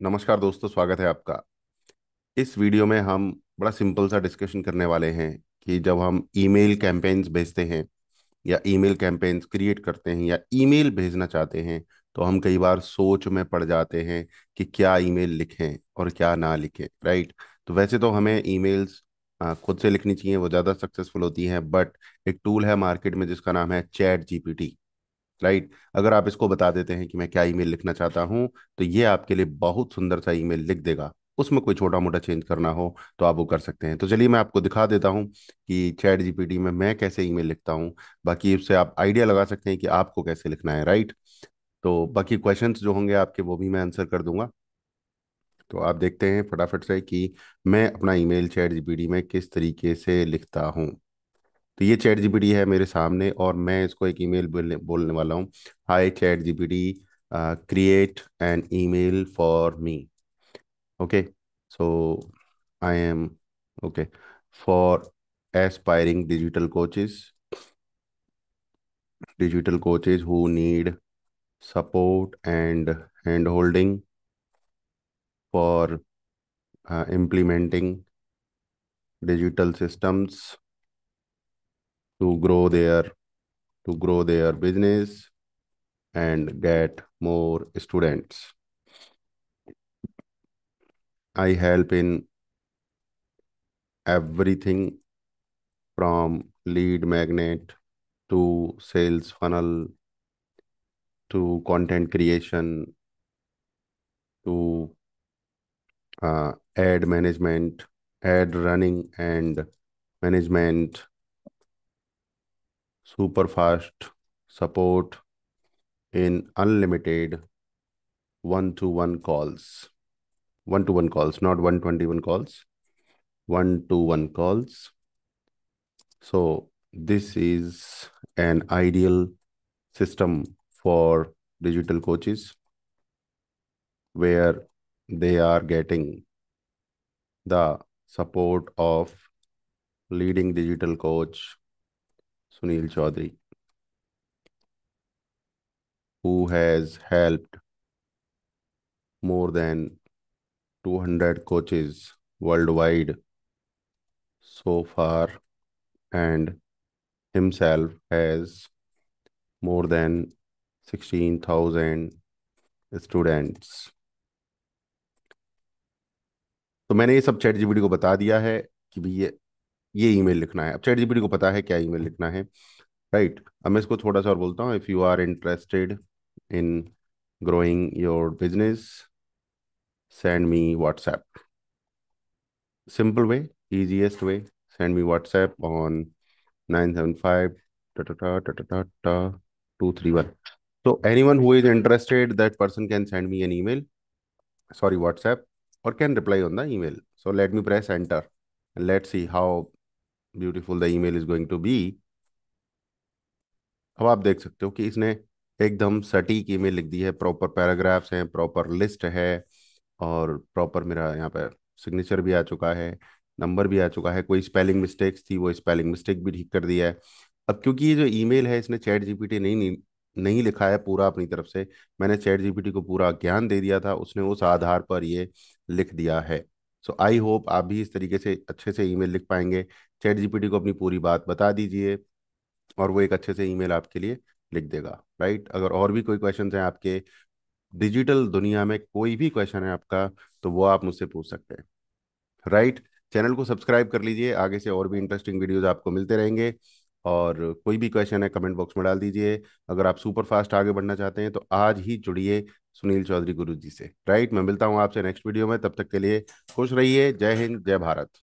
नमस्कार दोस्तों, स्वागत है आपका। इस वीडियो में हम बड़ा सिंपल सा डिस्कशन करने वाले हैं कि जब हम ईमेल कैंपेन्स भेजते हैं या ईमेल कैंपेन्स क्रिएट करते हैं या ईमेल भेजना चाहते हैं, तो हम कई बार सोच में पड़ जाते हैं कि क्या ईमेल लिखें और क्या ना लिखें। राइट। तो वैसे तो हमें ईमेल्स खुद से लिखनी चाहिए, वो ज़्यादा सक्सेसफुल होती हैं, बट एक टूल है मार्केट में जिसका नाम है चैट जीपीटी। राइट। अगर आप इसको बता देते हैं कि मैं क्या ईमेल लिखना चाहता हूं, तो ये आपके लिए बहुत सुंदर सा ईमेल लिख देगा। उसमें कोई छोटा मोटा चेंज करना हो तो आप वो कर सकते हैं। तो चलिए मैं आपको दिखा देता हूं कि चैट जीपीटी में मैं कैसे ईमेल लिखता हूं। बाकी इससे आप आइडिया लगा सकते हैं कि आपको कैसे लिखना है। राइट। तो बाकी क्वेश्चंस जो होंगे आपके, वो भी मैं आंसर कर दूंगा। तो आप देखते हैं फटाफट से कि मैं अपना ईमेल चैट जीपीटी में किस तरीके से लिखता हूँ। तो ये चैट जीपीटी है मेरे सामने और मैं इसको एक ईमेल बोलने वाला हूँ। Hi chat GPT, create an email for me. Okay. So I am okay for aspiring digital coaches who need support and hand holding for implementing digital systems to grow their business and get more students. I help in everything from lead magnet to sales funnel to content creation to ad management, ad running and management, super fast support in unlimited one to one calls, not 121 calls, 1-to-1 calls. So this is an ideal system for digital coaches where they are getting the support of leading digital coach Sunil Chaudhary, who has helped more than 200 coaches worldwide so far, and himself has more than 16,000 students. तो मैंने ये सब chat GPT को बता दिया है कि भाई ये ईमेल लिखना है। अब चैट जीपीटी को पता है क्या ईमेल लिखना है। राइट। अब मैं इसको थोड़ा सा और बोलता हूँ। If you are interested in growing your business, send me WhatsApp. Simple way, easiest way, send me WhatsApp on 975 ta ta ta ta ta ta ta 231. So anyone who is interested, that person can send me an email, sorry, WhatsApp, or can reply on the email. So let me press enter and let's see how beautiful the email is going to be. अब आप देख सकते हो कि इसने एकदम सटीक email लिख दी है। प्रॉपर पैराग्राफ्स हैं, प्रॉपर लिस्ट है, और प्रॉपर मेरा यहाँ पर सिग्नेचर भी आ चुका है, नंबर भी आ चुका है। कोई स्पेलिंग मिस्टेक्स थी, वो स्पेलिंग मिस्टेक भी ठीक कर दिया है। अब क्योंकि ये जो ईमेल है, इसने चैट जीपीटी नहीं लिखा है पूरा अपनी तरफ से। मैंने चैट जीपीटी को पूरा ज्ञान दे दिया था, उसने उस आधार पर ये लिख दिया है। सो आई होप आप भी इस तरीके से अच्छे से ईमेल लिख पाएंगे। चैट जीपीटी को अपनी पूरी बात बता दीजिए और वो एक अच्छे से ईमेल आपके लिए लिख देगा। राइट। अगर और भी कोई क्वेश्चन हैं आपके, डिजिटल दुनिया में कोई भी क्वेश्चन है आपका, तो वो आप मुझसे पूछ सकते हैं। राइट। चैनल को सब्सक्राइब कर लीजिए, आगे से और भी इंटरेस्टिंग वीडियोस आपको मिलते रहेंगे। और कोई भी क्वेश्चन है कमेंट बॉक्स में डाल दीजिए। अगर आप सुपर फास्ट आगे बढ़ना चाहते हैं तो आज ही जुड़िए सुनील चौधरी गुरु जी से। राइट। मैं मिलता हूँ आपसे नेक्स्ट वीडियो में, तब तक के लिए खुश रहिए। जय हिंद, जय भारत।